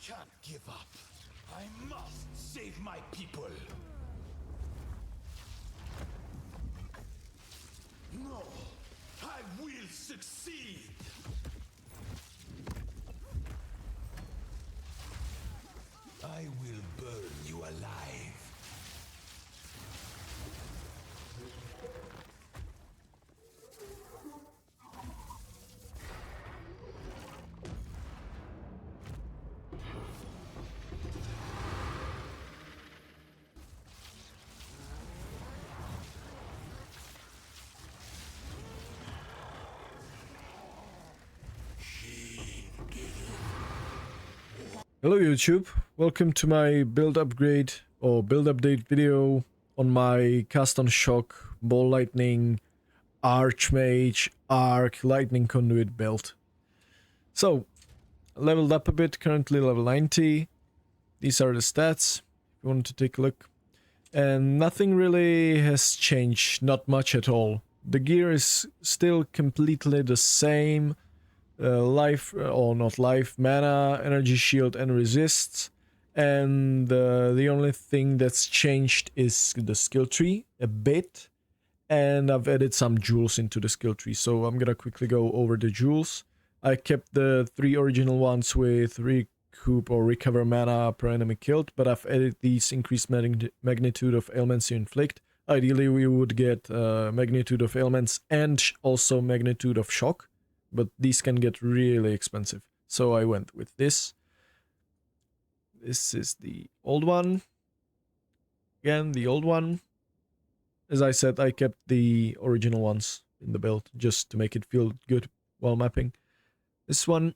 can't give up. I must save my people. No, I will succeed. I will burn you alive. Hello YouTube, welcome to my build upgrade or build update video on my cast on shock, ball lightning, Archmage, Arc, lightning conduit build. So, leveled up a bit, currently level 90. These are the stats, if you want to take a look. And nothing really has changed, not much at all. The gear is still completely the same. Life, or not life, mana, energy shield and resists. And the only thing that's changed is the skill tree a bit. And I've added some jewels into the skill tree, so I'm gonna quickly go over the jewels. I kept the 3 original ones with recoup or recover mana per enemy killed, but I've added these increased magnitude of ailments you inflict. Ideally we would get magnitude of ailments and also magnitude of shock, but these can get really expensive. So I went with this. This is the old one. Again, the old one. As I said, I kept the original ones in the build just to make it feel good while mapping. This one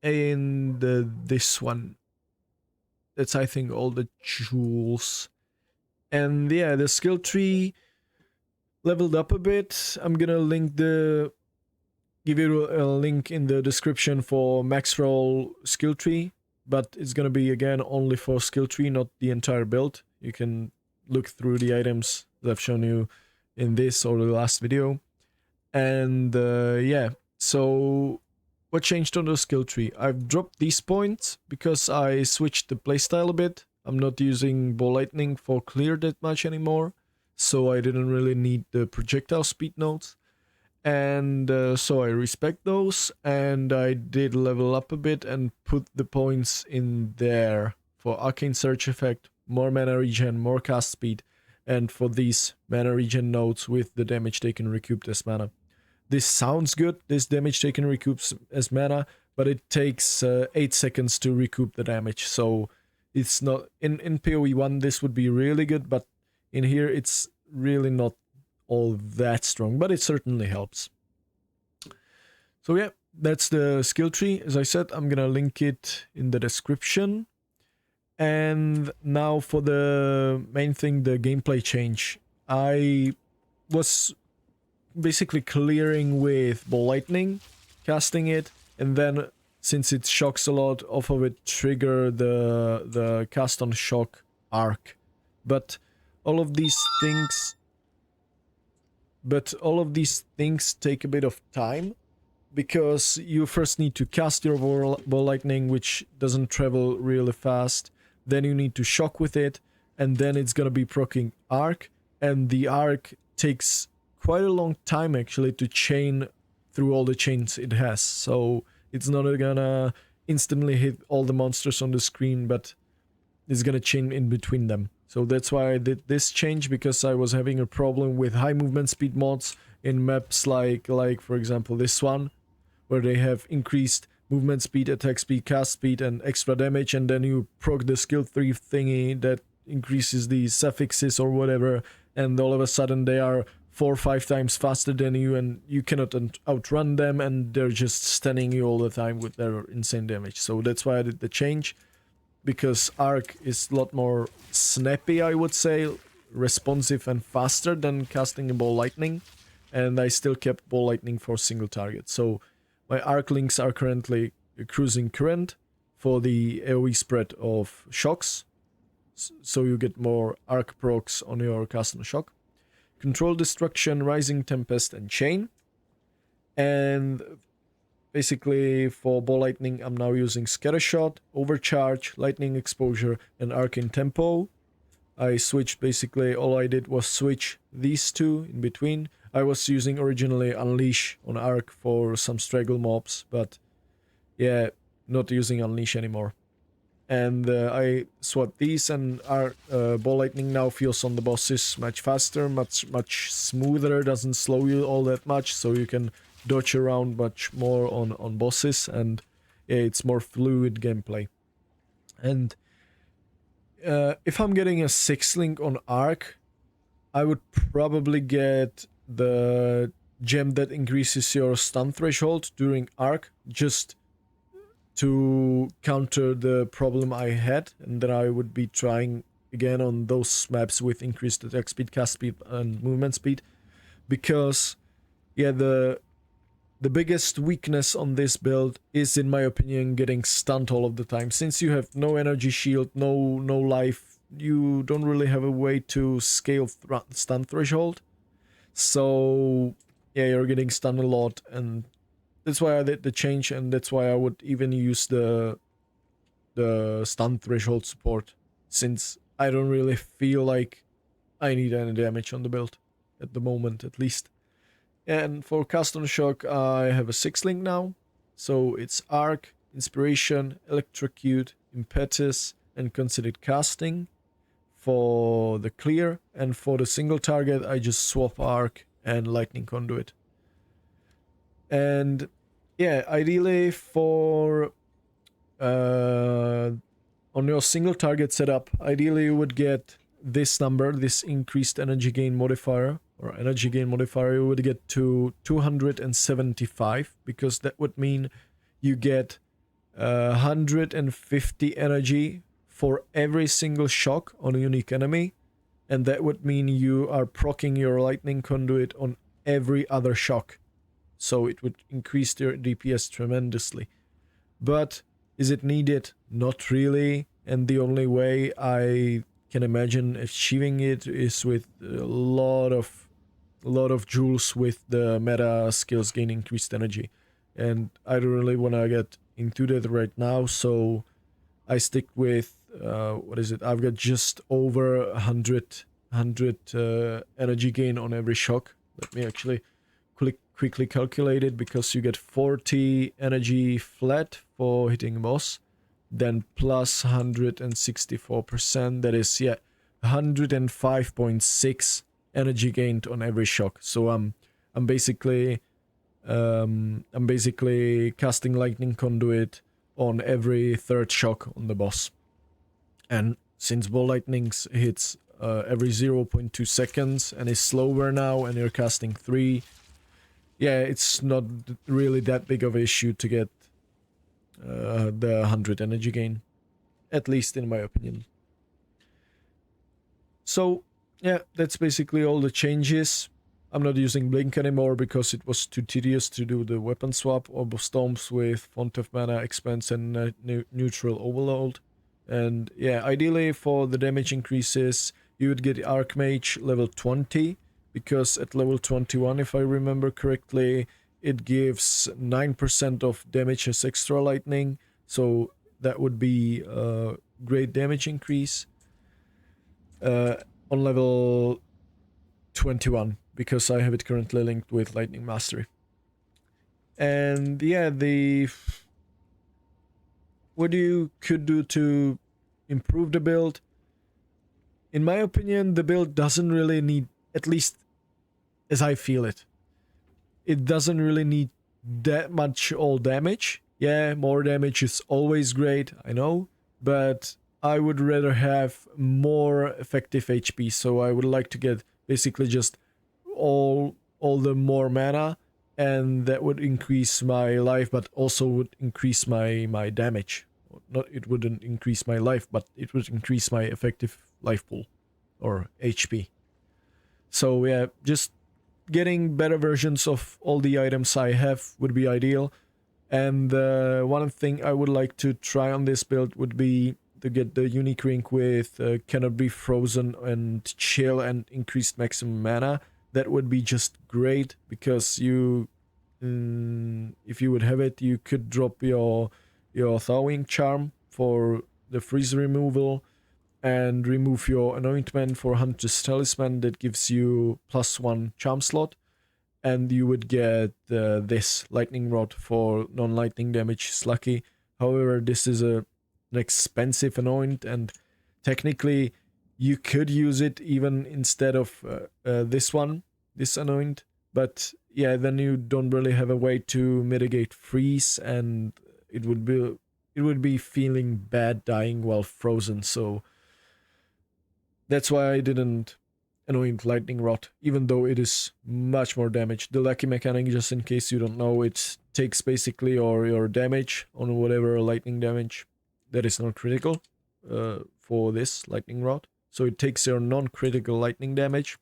and this one. That's, I think, all the jewels. And yeah, the skill tree leveled up a bit. I'm gonna give you a link in the description for max roll skill tree, but it's gonna be again only for skill tree, not the entire build. You can look through the items that I've shown you in this or the last video. And yeah, so what changed on the skill tree? I've dropped these points because I switched the playstyle a bit. I'm not using ball lightning for clear that much anymore, so I didn't really need the projectile speed nodes. And so I respect those, and I did level up a bit and put the points in there for Arcane Search effect, more mana regen, more cast speed, and for these mana regen nodes with the damage taken recouped as mana. This sounds good, this damage taken recoups as mana, but it takes 8 seconds to recoup the damage, so it's not... In PoE 1 this would be really good, but in here it's really not all that strong, but it certainly helps. So yeah, that's the skill tree. As I said, I'm gonna link it in the description. And now for the main thing, the gameplay change. I was basically clearing with ball lightning, casting it, and then since it shocks a lot, off of it trigger the cast on shock arc. But all of these things take a bit of time, because you first need to cast your ball lightning, which doesn't travel really fast. Then you need to shock with it, and then it's gonna be proccing arc, and the arc takes quite a long time actually to chain through all the chains it has. So it's not gonna instantly hit all the monsters on the screen, but it's gonna chain in between them. So that's why I did this change, because I was having a problem with high movement speed mods in maps like for example this one, where they have increased movement speed, attack speed, cast speed, and extra damage, and then you proc the skill 3 thingy that increases the suffixes or whatever, and all of a sudden they are 4 or 5 times faster than you, and you cannot outrun them, and they're just stunning you all the time with their insane damage. So that's why I did the change, because arc is a lot more snappy, I would say, responsive and faster than casting a ball lightning, and I still kept ball lightning for single target. So my arc links are currently cruising current for the AoE spread of shocks, so you get more arc procs on your cast on shock. Control destruction, rising tempest, and chain. And basically for ball lightning, I'm now using Scattershot, Overcharge, Lightning Exposure, and Arcane Tempo. I switched, basically all I did was switch these two in between. I was using originally Unleash on Arc for some straggle mobs, but yeah, not using Unleash anymore. And I swapped these, and our ball lightning now feels on the bosses much faster, much smoother, doesn't slow you all that much, so you can dodge around much more on bosses, and yeah, it's more fluid gameplay. And if I'm getting a 6-link on Arc, I would probably get the gem that increases your stun threshold during Arc, just to counter the problem I had, and then I would be trying again on those maps with increased attack speed, cast speed, and movement speed. Because, yeah, the biggest weakness on this build is, in my opinion, getting stunned all of the time. Since you have no energy shield, no life, you don't really have a way to scale stun threshold. So, yeah, you're getting stunned a lot, and that's why I did the change, and that's why I would even use the stun threshold support, since I don't really feel like I need any damage on the build, at the moment at least. And for Cast on Shock, I have a 6-link now, so it's Arc, Inspiration, Electrocute, Impetus, and Considered Casting for the clear, and for the single target I just swap Arc and Lightning Conduit. And yeah, ideally for on your single target setup, ideally you would get this number, this increased energy gain modifier, or energy gain modifier, you would get to 275, because that would mean you get 150 energy for every single shock on a unique enemy, and that would mean you are proccing your Lightning Conduit on every other shock. So it would increase your DPS tremendously. But is it needed? Not really. And the only way I can imagine achieving it is with a lot of jewels with the meta skills gain increased energy. And I don't really want to get into that right now, so I stick with what is it? I've got just over 100 energy gain on every shock. Let me actually quickly calculate it, because you get 40 energy flat for hitting a boss, then plus 164%, that is, yeah, 105.6 energy gained on every shock. So I'm basically casting Lightning Conduit on every third shock on the boss. And since Ball Lightning hits every 0.2 seconds and is slower now, and you're casting 3, yeah, it's not really that big of an issue to get the 100 energy gain, at least in my opinion. So, yeah, that's basically all the changes. I'm not using Blink anymore because it was too tedious to do the weapon swap. Orb of Storms with Font of Mana, Expanse, and Neutral Overload. And yeah, ideally for the damage increases, you would get Archmage level 20, because at level 21, if I remember correctly, it gives 9% of damage as extra lightning, so that would be a great damage increase on level 21, because I have it currently linked with Lightning Mastery. And yeah, what you could do to improve the build, in my opinion, the build doesn't really need, at least as I feel it, it doesn't really need that much all damage. Yeah, more damage is always great, I know, but I would rather have more effective HP, so I would like to get basically just all the more mana, and that would increase my life, but also would increase my damage. Not, it wouldn't increase my life, but it would increase my effective life pool, or HP. So yeah, just getting better versions of all the items I have would be ideal. And one thing I would like to try on this build would be to get the unique ring with Cannot Be Frozen and Chill and increased maximum mana. That would be just great, because you if you would have it, you could drop your Thawing Charm for the freeze removal and remove your Anointment for Hunter's Talisman that gives you +1 charm slot, and you would get this Lightning Rod for non-lightning damage. It's lucky. However, this is an expensive anoint, and technically you could use it even instead of this anoint, but yeah, then you don't really have a way to mitigate freeze, and it would be feeling bad dying while frozen. So that's why I didn't anoint Lightning Rod, even though it is much more damage. The lucky mechanic, just in case you don't know, it takes basically your damage on whatever lightning damage that is not critical for this Lightning Rod. So it takes your non-critical lightning damage,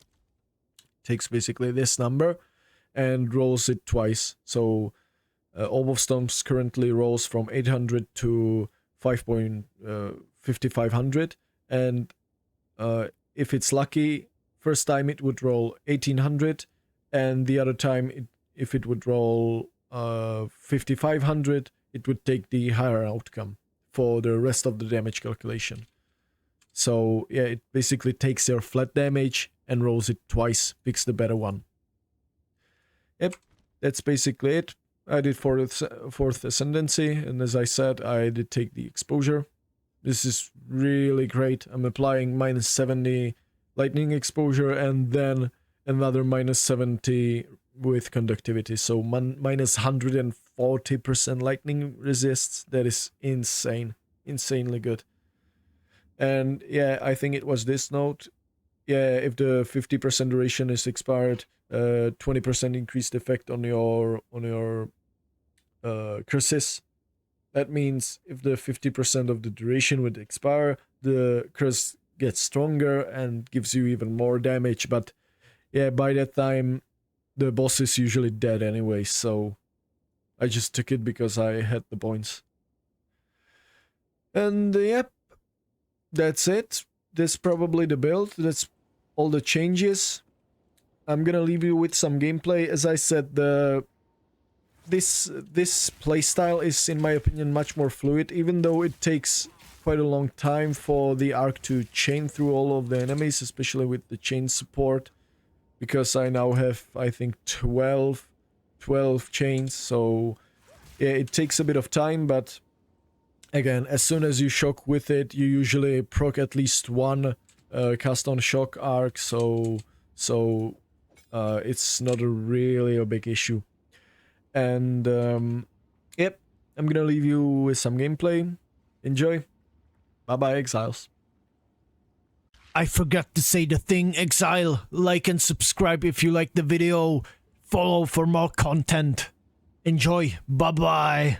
takes basically this number, and rolls it twice. So Orb of Storms currently rolls from 800 to 5,500, and if it's lucky, first time it would roll 1800, and the other time, if it would roll 5500, it would take the higher outcome for the rest of the damage calculation. So yeah, it basically takes your flat damage and rolls it twice, picks the better one. Yep, that's basically it. I did fourth Ascendancy, and as I said, I did take the exposure. This is really great. I'm applying -70 lightning exposure and then another -70 with conductivity. So -140% lightning resists. That is insane. Insanely good. And yeah, I think it was this note. Yeah, if the 50% duration is expired, 20% increased effect on your curses. That means if the 50% of the duration would expire, the curse gets stronger and gives you even more damage. But yeah, by that time, the boss is usually dead anyway, so I just took it because I had the points. And yep, that's it. That's probably the build. That's all the changes. I'm gonna leave you with some gameplay. As I said, this playstyle is, in my opinion, much more fluid, even though it takes quite a long time for the arc to chain through all of the enemies, especially with the chain support, because I now have, I think, 12 chains. So yeah, it takes a bit of time, but again, as soon as you shock with it, you usually proc at least one cast on shock arc, so it's not really a big issue. And yep, I'm gonna leave you with some gameplay. Enjoy. Bye bye, Exiles. I forgot to say the thing, Exile. Like and subscribe if you like the video. Follow for more content. Enjoy. Bye bye.